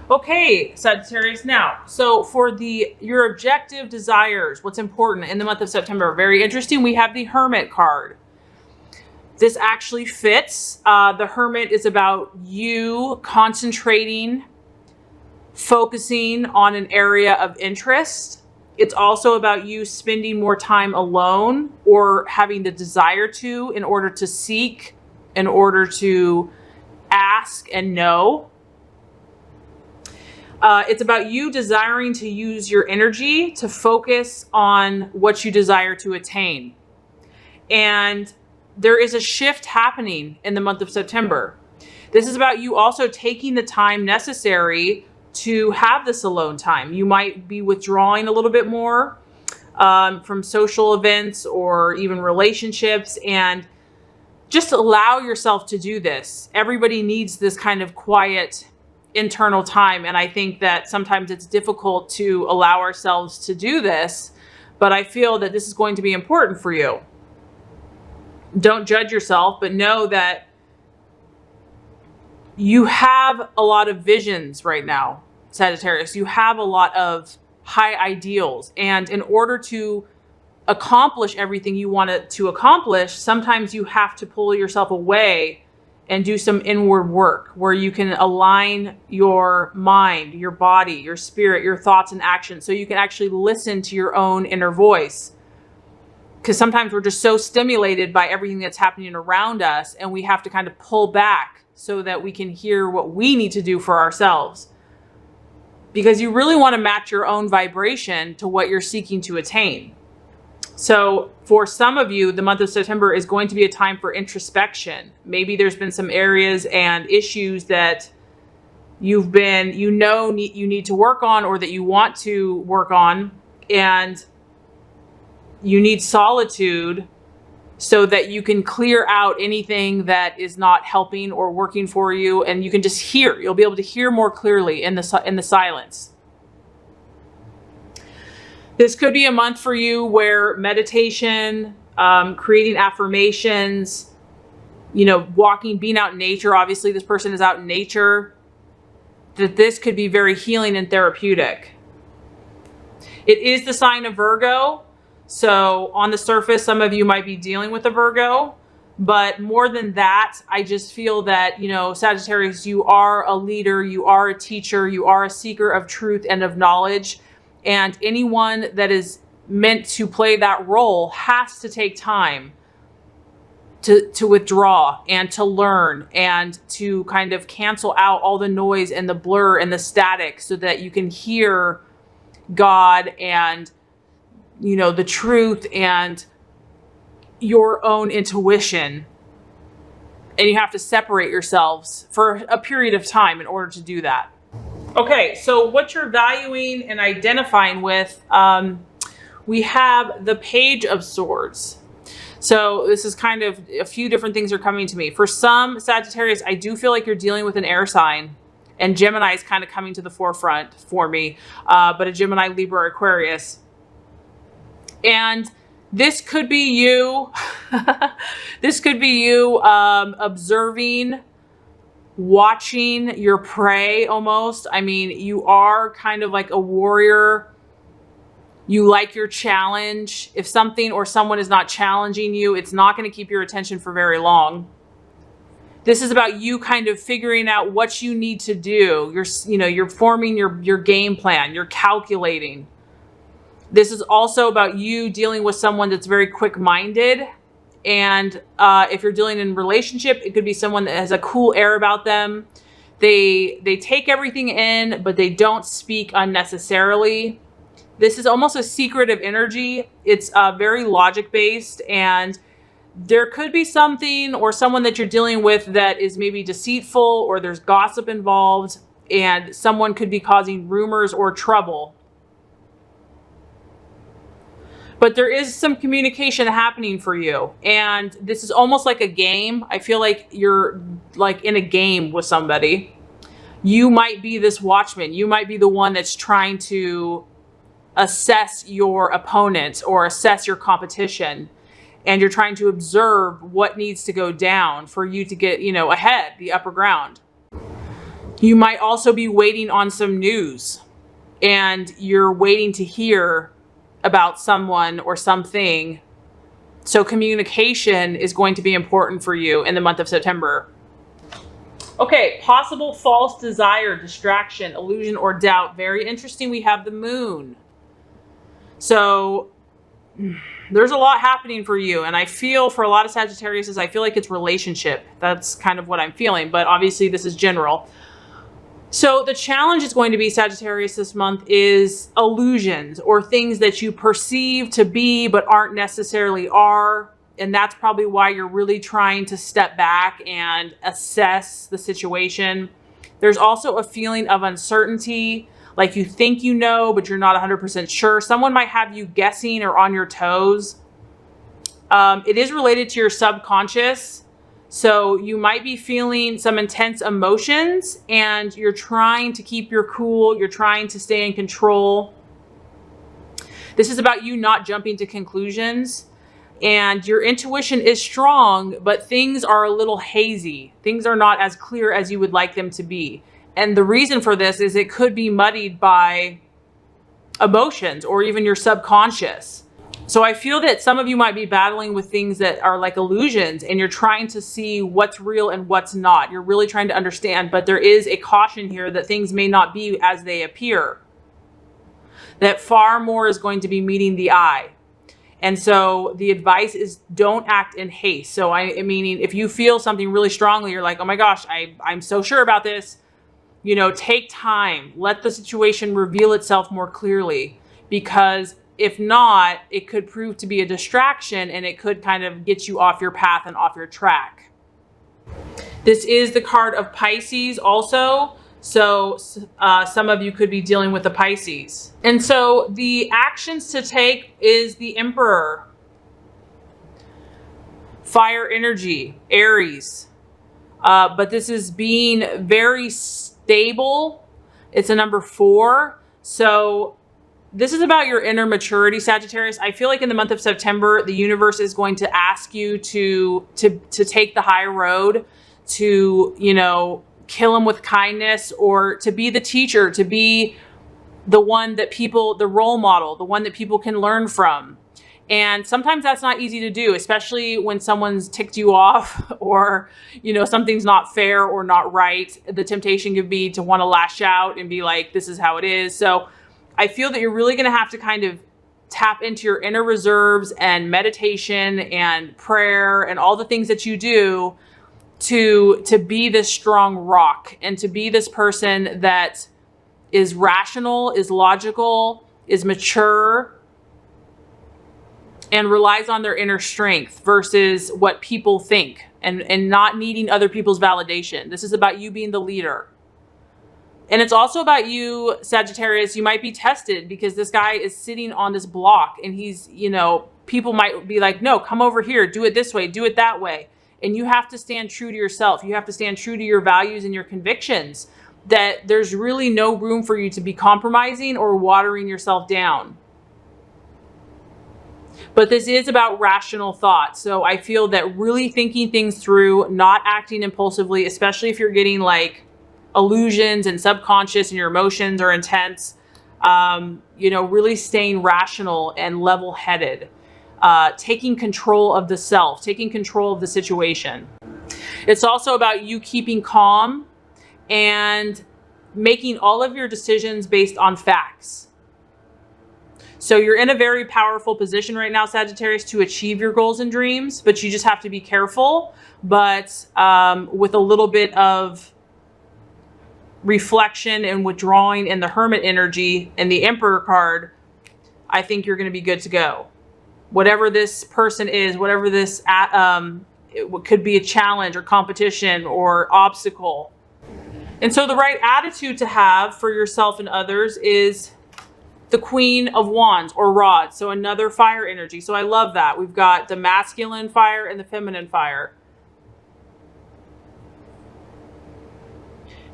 Okay, Sagittarius. Now, so for your objective desires, what's important in the month of September, very interesting. We have the Hermit card. This actually fits. The Hermit is about you concentrating, focusing on an area of interest. It's also about you spending more time alone or having the desire to in order to seek, in order to ask and know. It's about you desiring to use your energy to focus on what you desire to attain. And there is a shift happening in the month of September. This is about you also taking the time necessary to have this alone time. You might be withdrawing a little bit more from social events or even relationships, and just allow yourself to do this. Everybody needs this kind of quiet internal time. And I think that sometimes it's difficult to allow ourselves to do this, but I feel that this is going to be important for you. Don't judge yourself, but know that you have a lot of visions right now, Sagittarius. You have a lot of high ideals. And in order to accomplish everything you want to accomplish, sometimes you have to pull yourself away and do some inward work where you can align your mind, your body, your spirit, your thoughts and actions, so you can actually listen to your own inner voice. Because sometimes we're just so stimulated by everything that's happening around us, and we have to kind of pull back so that we can hear what we need to do for ourselves. Because you really want to match your own vibration to what you're seeking to attain. So for some of you, the month of September is going to be a time for introspection. Maybe there's been some areas and issues that you need to work on, or that you want to work on, and you need solitude so that you can clear out anything that is not helping or working for you, and you can just hear. You'll be able to hear more clearly in the silence. This could be a month for you where meditation, creating affirmations, walking, being out in nature. Obviously, this person is out in nature. That this could be very healing and therapeutic. It is the sign of Virgo. So on the surface, some of you might be dealing with a Virgo. But more than that, I just feel that, Sagittarius, you are a leader, you are a teacher, you are a seeker of truth and of knowledge. And anyone that is meant to play that role has to take time to withdraw and to learn and to kind of cancel out all the noise and the blur and the static, so that you can hear God and, the truth and your own intuition. And you have to separate yourselves for a period of time in order to do that. Okay, so what you're valuing and identifying with, we have the Page of Swords. So this is kind of a few different things are coming to me. For some Sagittarius, I do feel like you're dealing with an air sign, and Gemini is kind of coming to the forefront for me, but a Gemini, Libra, Aquarius. And this could be you. This could be you observing, watching your prey almost. I mean, you are kind of like a warrior. You like your challenge. If something or someone is not challenging you, it's not going to keep your attention for very long. This is about you kind of figuring out what you need to do. You're forming your game plan. You're calculating. This is also about you dealing with someone that's very quick-minded. And if you're dealing in a relationship, it could be someone that has a cool air about them. They take everything in, but they don't speak unnecessarily. This is almost a secretive energy. It's very logic-based, and there could be something or someone that you're dealing with that is maybe deceitful, or there's gossip involved, and someone could be causing rumors or trouble. But there is some communication happening for you. And this is almost like a game. I feel like you're like in a game with somebody. You might be this watchman. You might be the one that's trying to assess your opponent or assess your competition. And you're trying to observe what needs to go down for you to get, ahead, the upper ground. You might also be waiting on some news, and you're waiting to hear about someone or something. So communication is going to be important for you in the month of September. Okay, possible false desire, distraction, illusion, or doubt. Very interesting. We have the moon. So there's a lot happening for you. And I feel for a lot of Sagittarius, I feel like it's relationship. That's kind of what I'm feeling. But obviously this is general. So the challenge is going to be, Sagittarius, this month is illusions or things that you perceive to be but aren't necessarily are. And that's probably why you're really trying to step back and assess the situation. There's also a feeling of uncertainty, like you think you know, but you're not 100% sure. Someone might have you guessing or on your toes. It is related to your subconscious. So you might be feeling some intense emotions and you're trying to keep your cool. You're trying to stay in control. This is about you not jumping to conclusions. And your intuition is strong, but things are a little hazy. Things are not as clear as you would like them to be. And the reason for this is it could be muddied by emotions or even your subconscious. So I feel that some of you might be battling with things that are like illusions, and you're trying to see what's real and what's not. You're really trying to understand, but there is a caution here that things may not be as they appear. That far more is going to be meeting the eye. And so the advice is don't act in haste. So meaning if you feel something really strongly, you're like, oh my gosh, I'm so sure about this. You know, take time, let the situation reveal itself more clearly, because if not, it could prove to be a distraction and it could kind of get you off your path and off your track. This is the card of Pisces also. So some of you could be dealing with the Pisces. And so the actions to take is the Emperor, fire energy, Aries. But this is being very stable. It's a number 4. So this is about your inner maturity, Sagittarius. I feel like in the month of September, the universe is going to ask you to take the high road, to, you know, kill them with kindness, or to be the teacher, to be the one that people, the role model, the one that people can learn from. And sometimes that's not easy to do, especially when someone's ticked you off or, you know, something's not fair or not right. The temptation could be to want to lash out and be like, this is how it is. So I feel that you're really going to have to kind of tap into your inner reserves and meditation and prayer and all the things that you do to be this strong rock and to be this person that is rational, is logical, is mature, and relies on their inner strength versus what people think, and not needing other people's validation. This is about you being the leader. And it's also about you, Sagittarius. You might be tested because this guy is sitting on this block and he's, you know, people might be like, no, come over here, do it this way, do it that way. And you have to stand true to yourself. You have to stand true to your values and your convictions, that there's really no room for you to be compromising or watering yourself down. But this is about rational thought. So I feel that really thinking things through, not acting impulsively, especially if you're getting like illusions and subconscious and your emotions are intense, you know, really staying rational and level-headed, taking control of the self, taking control of the situation. It's also about you keeping calm and making all of your decisions based on facts. So you're in a very powerful position right now, Sagittarius, to achieve your goals and dreams, but you just have to be careful, but with a little bit of reflection and withdrawing in the Hermit energy and the Emperor card, I think you're going to be good to go. Whatever this person is, whatever this it could be a challenge or competition or obstacle. And so the right attitude to have for yourself and others is the Queen of Wands or Rods. So another fire energy. So I love that. We've got the masculine fire and the feminine fire.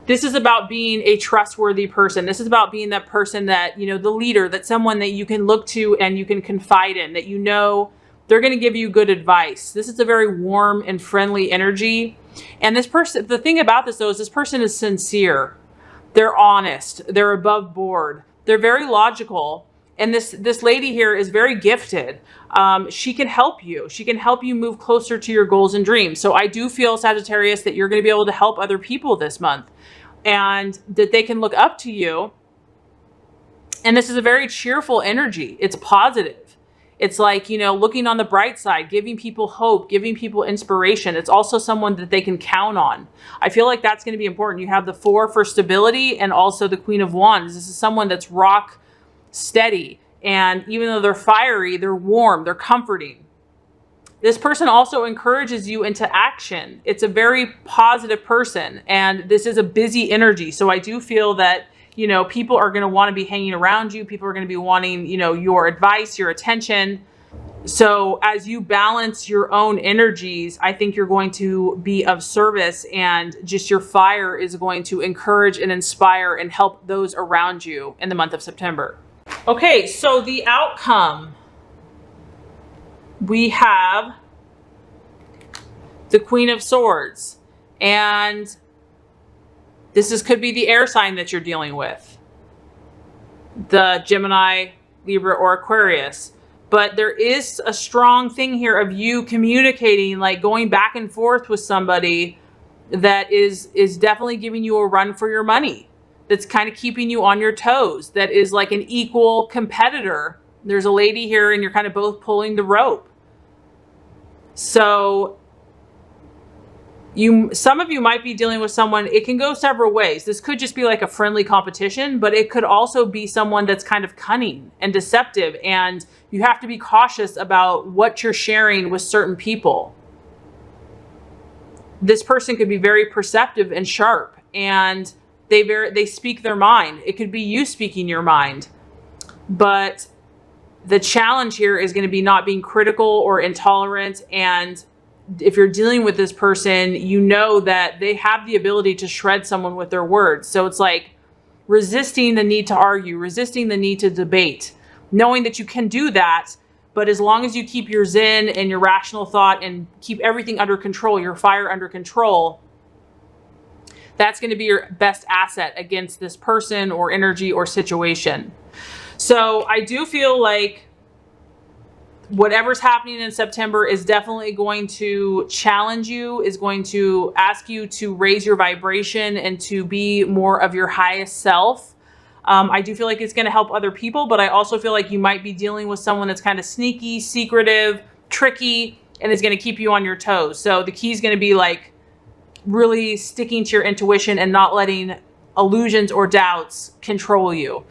This is about being a trustworthy person. This is about being that person that, you know, the leader, that someone that you can look to and you can confide in, that you know they're going to give you good advice. This is a very warm and friendly energy. And this person, the thing about this though, is this person is sincere. They're honest. They're above board. They're very logical. And this lady here is very gifted. She can help you. She can help you move closer to your goals and dreams. So I do feel, Sagittarius, that you're going to be able to help other people this month, and that they can look up to you. And this is a very cheerful energy. It's positive. It's like, you know, looking on the bright side, giving people hope, giving people inspiration. It's also someone that they can count on. I feel like that's going to be important. You have the 4 for stability and also the Queen of Wands. This is someone that's rock steady. And even though they're fiery, they're warm, they're comforting. This person also encourages you into action. It's a very positive person, and this is a busy energy. So I do feel that, you know, people are going to want to be hanging around you. People are going to be wanting, you know, your advice, your attention. So as you balance your own energies, I think you're going to be of service, and just your fire is going to encourage and inspire and help those around you in the month of September. Okay, so the outcome, we have the Queen of Swords, and could be the air sign that you're dealing with, the Gemini, Libra, or Aquarius. But there is a strong thing here of you communicating, like going back and forth with somebody that is definitely giving you a run for your money. That's kind of keeping you on your toes. That is like an equal competitor. There's a lady here and you're kind of both pulling the rope. So some of you might be dealing with someone, it can go several ways. This could just be like a friendly competition, but it could also be someone that's kind of cunning and deceptive, and you have to be cautious about what you're sharing with certain people. This person could be very perceptive and sharp, and they speak their mind. It could be you speaking your mind, but the challenge here is going to be not being critical or intolerant. And if you're dealing with this person, you know that they have the ability to shred someone with their words. So it's like resisting the need to argue, resisting the need to debate, knowing that you can do that. But as long as you keep your zen and your rational thought and keep everything under control, your fire under control, that's going to be your best asset against this person or energy or situation. So I do feel like whatever's happening in September is definitely going to challenge you, is going to ask you to raise your vibration and to be more of your highest self. I do feel like it's going to help other people, but I also feel like you might be dealing with someone that's kind of sneaky, secretive, tricky, and is going to keep you on your toes. So the key is going to be like really sticking to your intuition and not letting illusions or doubts control you.